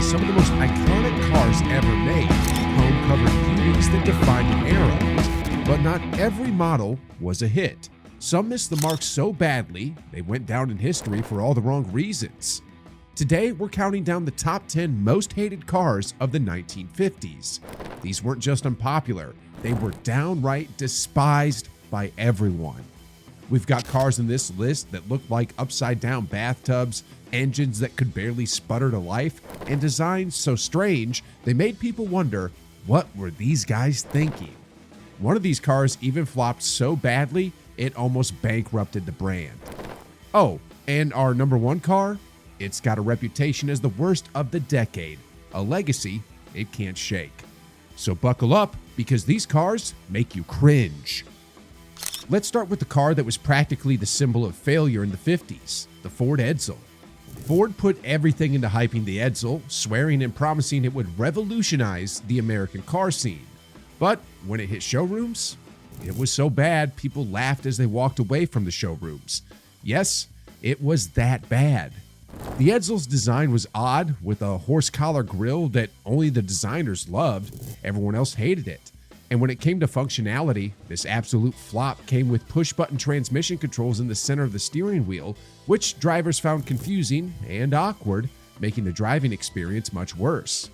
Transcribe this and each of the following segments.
some of the most iconic cars ever made, chrome-covered beauties that defined an era. But not every model was a hit. Some missed the mark so badly, they went down in history for all the wrong reasons. Today, we're counting down the top 10 most hated cars of the 1950s. These weren't just unpopular, they were downright despised by everyone. We've got cars in this list that look like upside-down bathtubs, engines that could barely sputter to life, and designs so strange they made people wonder, what were these guys thinking? One of these cars even flopped so badly, it almost bankrupted the brand. Oh, and our number one car? It's got a reputation as the worst of the decade, a legacy it can't shake. So buckle up, because these cars make you cringe. Let's start with the car that was practically the symbol of failure in the 50s, the Ford Edsel. Ford put everything into hyping the Edsel, swearing and promising it would revolutionize the American car scene. But when it hit showrooms, it was so bad people laughed as they walked away from the showrooms. Yes, it was that bad. The Edsel's design was odd, with a horse collar grille that only the designers loved. Everyone else hated it. And when it came to functionality, this absolute flop came with push-button transmission controls in the center of the steering wheel, which drivers found confusing and awkward, making the driving experience much worse.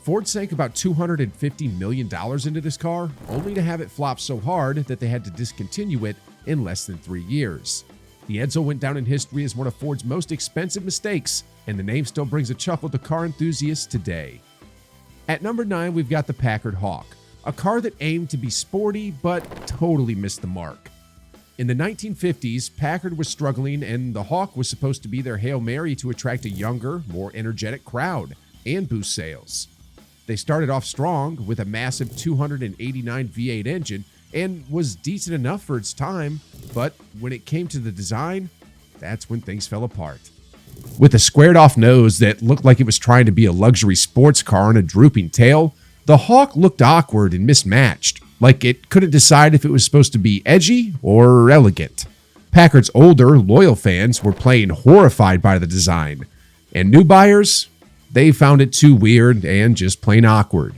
Ford sank about $250 million into this car, only to have it flop so hard that they had to discontinue it in less than 3 years. The Edsel went down in history as one of Ford's most expensive mistakes, and the name still brings a chuckle to car enthusiasts today. At number 9, we've got the Packard Hawk, a car that aimed to be sporty but totally missed the mark. In the 1950s, Packard was struggling, and the Hawk was supposed to be their Hail Mary to attract a younger, more energetic crowd and boost sales. They started off strong with a massive 289 V8 engine and was decent enough for its time, but when it came to the design, that's when things fell apart. With a squared-off nose that looked like it was trying to be a luxury sports car and a drooping tail, the Hawk looked awkward and mismatched, like it couldn't decide if it was supposed to be edgy or elegant. Packard's older, loyal fans were playing horrified by the design, and new buyers, they found it too weird and just plain awkward.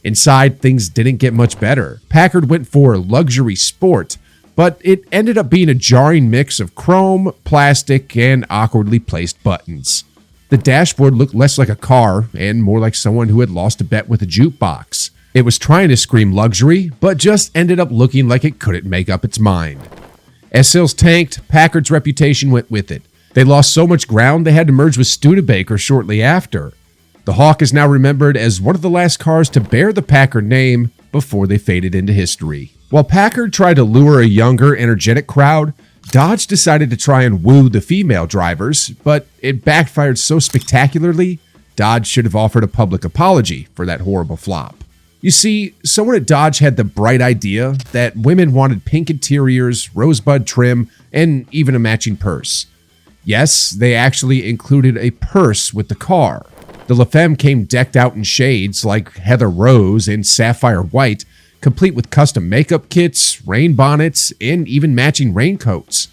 Inside, things didn't get much better. Packard went for luxury sport, but it ended up being a jarring mix of chrome, plastic, and awkwardly placed buttons. The dashboard looked less like a car and more like someone who had lost a bet with a jukebox. It was trying to scream luxury, but just ended up looking like it couldn't make up its mind. As sales tanked, Packard's reputation went with it. They lost so much ground they had to merge with Studebaker shortly after. The Hawk is now remembered as one of the last cars to bear the Packard name before they faded into history. While Packard tried to lure a younger, energetic crowd, Dodge decided to try and woo the female drivers, but it backfired so spectacularly, Dodge should have offered a public apology for that horrible flop. You see, someone at Dodge had the bright idea that women wanted pink interiors, rosebud trim, and even a matching purse. Yes, they actually included a purse with the car. The La Femme came decked out in shades like heather rose and sapphire white, complete with custom makeup kits, rain bonnets, and even matching raincoats.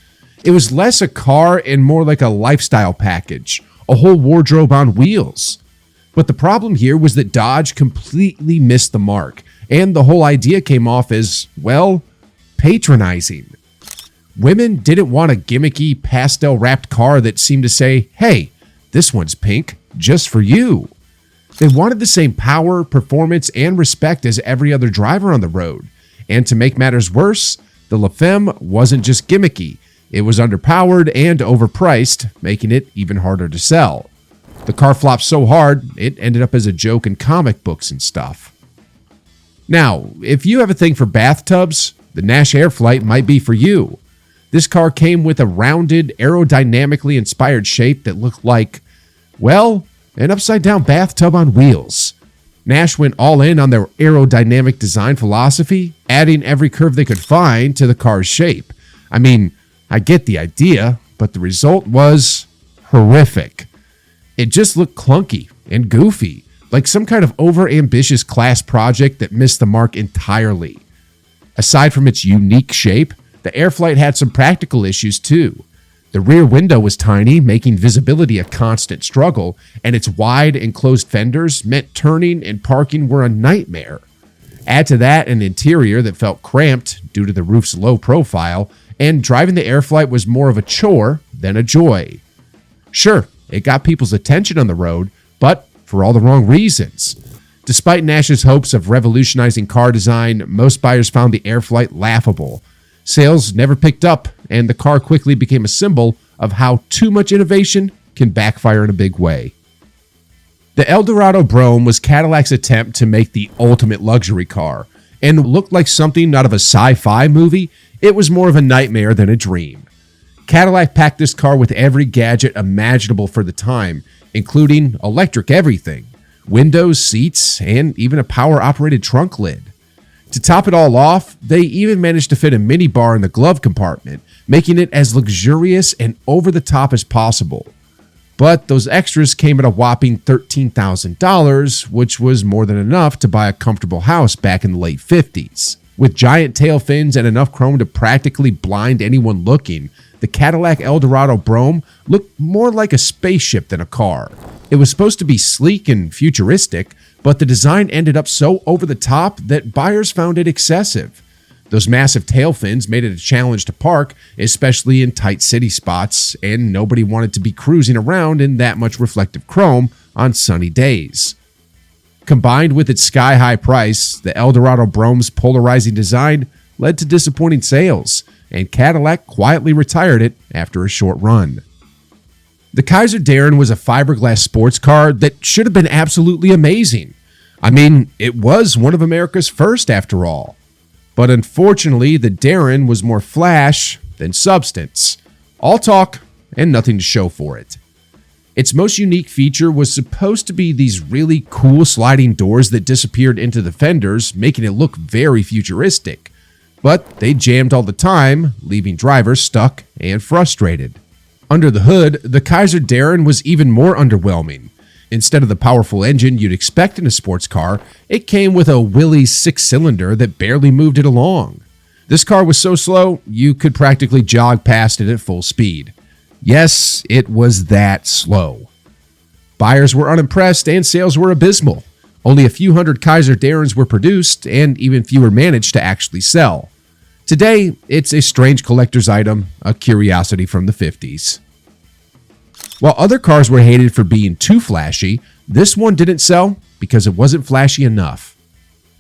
It was less a car and more like a lifestyle package, a whole wardrobe on wheels. But the problem here was that Dodge completely missed the mark, and the whole idea came off as, well, patronizing. Women didn't want a gimmicky, pastel-wrapped car that seemed to say, hey, this one's pink, just for you. They wanted the same power, performance, and respect as every other driver on the road. And to make matters worse, the La Femme wasn't just gimmicky. It was underpowered and overpriced, making it even harder to sell. The car flopped so hard, it ended up as a joke in comic books and stuff. Now, if you have a thing for bathtubs, the Nash Airflight might be for you. This car came with a rounded, aerodynamically inspired shape that looked like, well, an upside-down bathtub on wheels. Nash went all in on their aerodynamic design philosophy, adding every curve they could find to the car's shape. I mean, I get the idea, but the result was horrific. It just looked clunky and goofy, like some kind of over-ambitious class project that missed the mark entirely. Aside from its unique shape, the Airflight had some practical issues too. The rear window was tiny, making visibility a constant struggle, and its wide, enclosed fenders meant turning and parking were a nightmare. Add to that an interior that felt cramped due to the roof's low profile, and driving the Airflight was more of a chore than a joy. Sure, it got people's attention on the road, but for all the wrong reasons. Despite Nash's hopes of revolutionizing car design, most buyers found the Airflight laughable. Sales never picked up, and the car quickly became a symbol of how too much innovation can backfire in a big way. The Eldorado Brougham was Cadillac's attempt to make the ultimate luxury car, and looked like something out of a sci-fi movie. It was more of a nightmare than a dream. Cadillac packed this car with every gadget imaginable for the time, including electric everything, windows, seats, and even a power-operated trunk lid. To top it all off, they even managed to fit a minibar in the glove compartment, making it as luxurious and over-the-top as possible. But those extras came at a whopping $13,000, which was more than enough to buy a comfortable house back in the late 50s. With giant tail fins and enough chrome to practically blind anyone looking, the Cadillac Eldorado Brougham looked more like a spaceship than a car. It was supposed to be sleek and futuristic, but the design ended up so over the top that buyers found it excessive. Those massive tail fins made it a challenge to park, especially in tight city spots, and nobody wanted to be cruising around in that much reflective chrome on sunny days. Combined with its sky-high price, the Eldorado Brougham's polarizing design led to disappointing sales, and Cadillac quietly retired it after a short run. The Kaiser Darrin was a fiberglass sports car that should have been absolutely amazing. I mean, it was one of America's first after all. But unfortunately, the Darrin was more flash than substance. All talk and nothing to show for it. Its most unique feature was supposed to be these really cool sliding doors that disappeared into the fenders, making it look very futuristic. But they jammed all the time, leaving drivers stuck and frustrated. Under the hood, the Kaiser Darrin was even more underwhelming. Instead of the powerful engine you'd expect in a sports car, it came with a Willys 6-cylinder that barely moved it along. This car was so slow, you could practically jog past it at full speed. Yes, it was that slow. Buyers were unimpressed and sales were abysmal. Only a few hundred Kaiser Darrins were produced, and even fewer managed to actually sell. Today, it's a strange collector's item, a curiosity from the 50s. While other cars were hated for being too flashy, this one didn't sell because it wasn't flashy enough.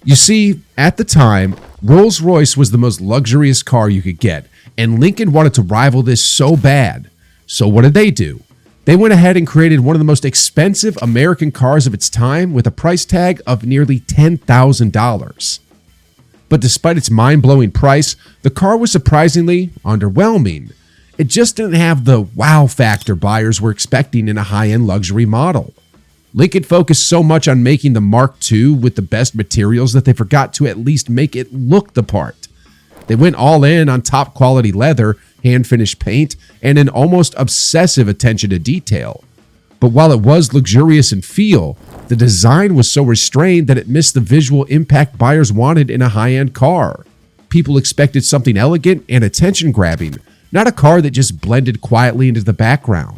You see, at the time, Rolls-Royce was the most luxurious car you could get, and Lincoln wanted to rival this so bad. So what did they do? They went ahead and created one of the most expensive American cars of its time with a price tag of nearly $10,000. But despite its mind-blowing price, the car was surprisingly underwhelming. It just didn't have the wow factor buyers were expecting in a high-end luxury model. Lincoln focused so much on making the Mark II with the best materials that they forgot to at least make it look the part. They went all in on top-quality leather, hand-finished paint, and an almost obsessive attention to detail. But while it was luxurious in feel, the design was so restrained that it missed the visual impact buyers wanted in a high-end car. People expected something elegant and attention-grabbing, not a car that just blended quietly into the background.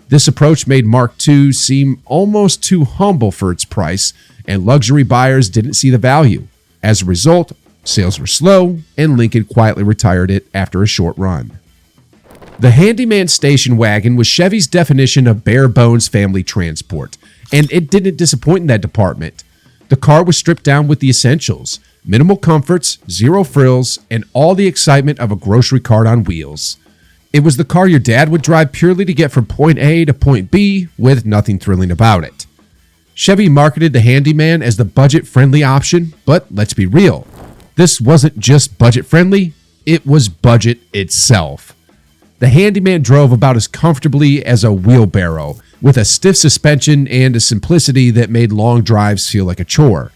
This approach made Mark II seem almost too humble for its price, and luxury buyers didn't see the value. As a result, sales were slow, and Lincoln quietly retired it after a short run. The Handyman station wagon was Chevy's definition of bare-bones family transport, and it didn't disappoint in that department. The car was stripped down with the essentials: minimal comforts, zero frills, and all the excitement of a grocery cart on wheels. It was the car your dad would drive purely to get from point A to point B with nothing thrilling about it. Chevy marketed the Handyman as the budget-friendly option, but let's be real. This wasn't just budget-friendly, it was budget itself. The Handyman drove about as comfortably as a wheelbarrow, with a stiff suspension and a simplicity that made long drives feel like a chore.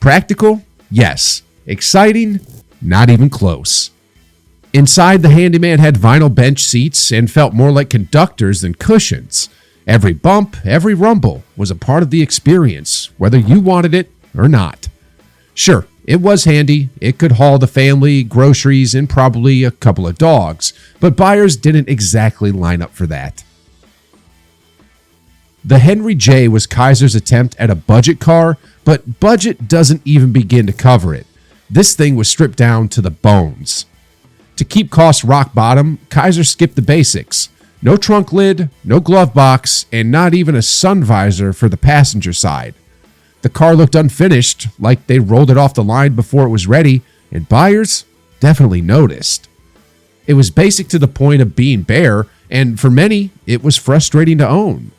Practical? Yes. Exciting? Not even close. Inside, the Handyman had vinyl bench seats and felt more like conductors than cushions. Every bump, every rumble was a part of the experience, whether you wanted it or not. Sure, It was handy. It could haul the family, groceries, and probably a couple of dogs, but buyers didn't exactly line up for that. The Henry J was Kaiser's attempt at a budget car, but budget doesn't even begin to cover it. This thing was stripped down to the bones. To keep costs rock bottom, Kaiser skipped the basics. No trunk lid, no glove box, and not even a sun visor for the passenger side. The car looked unfinished, like they rolled it off the line before it was ready, and buyers definitely noticed. It was basic to the point of being bare, and for many, it was frustrating to own.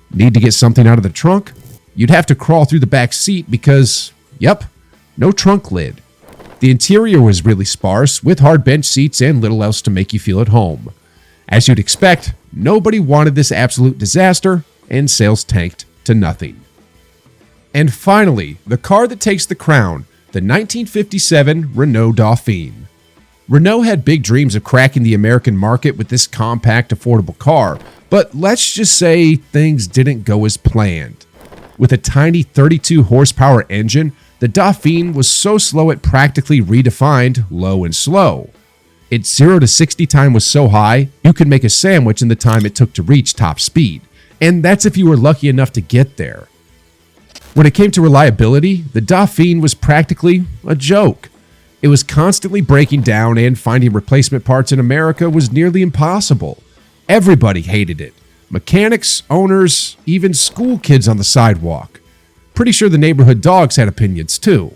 Need to get something out of the trunk? You'd have to crawl through the back seat because, yep, no trunk lid. The interior was really sparse, with hard bench seats and little else to make you feel at home. As you'd expect, nobody wanted this absolute disaster, and sales tanked to nothing. And finally, the car that takes the crown, the 1957 Renault Dauphine. Renault had big dreams of cracking the American market with this compact, affordable car, but let's just say things didn't go as planned. With a tiny 32 horsepower engine, the Dauphine was so slow it practically redefined low and slow. Its 0 to 60 time was so high, you could make a sandwich in the time it took to reach top speed, and that's if you were lucky enough to get there. When it came to reliability, the Dauphine was practically a joke. It was constantly breaking down, and finding replacement parts in America was nearly impossible. Everybody hated it. Mechanics, owners, even school kids on the sidewalk. Pretty sure the neighborhood dogs had opinions too.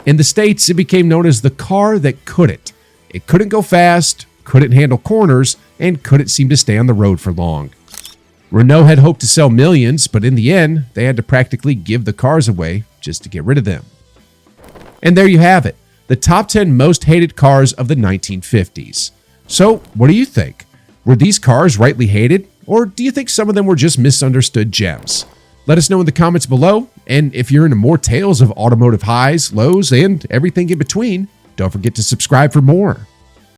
In the States, it became known as the car that couldn't. It couldn't go fast, couldn't handle corners, and couldn't seem to stay on the road for long. Renault had hoped to sell millions, but in the end, they had to practically give the cars away just to get rid of them. And there you have it, the top 10 most hated cars of the 1950s. So, what do you think? Were these cars rightly hated, or do you think some of them were just misunderstood gems? Let us know in the comments below, and if you're into more tales of automotive highs, lows, and everything in between, don't forget to subscribe for more.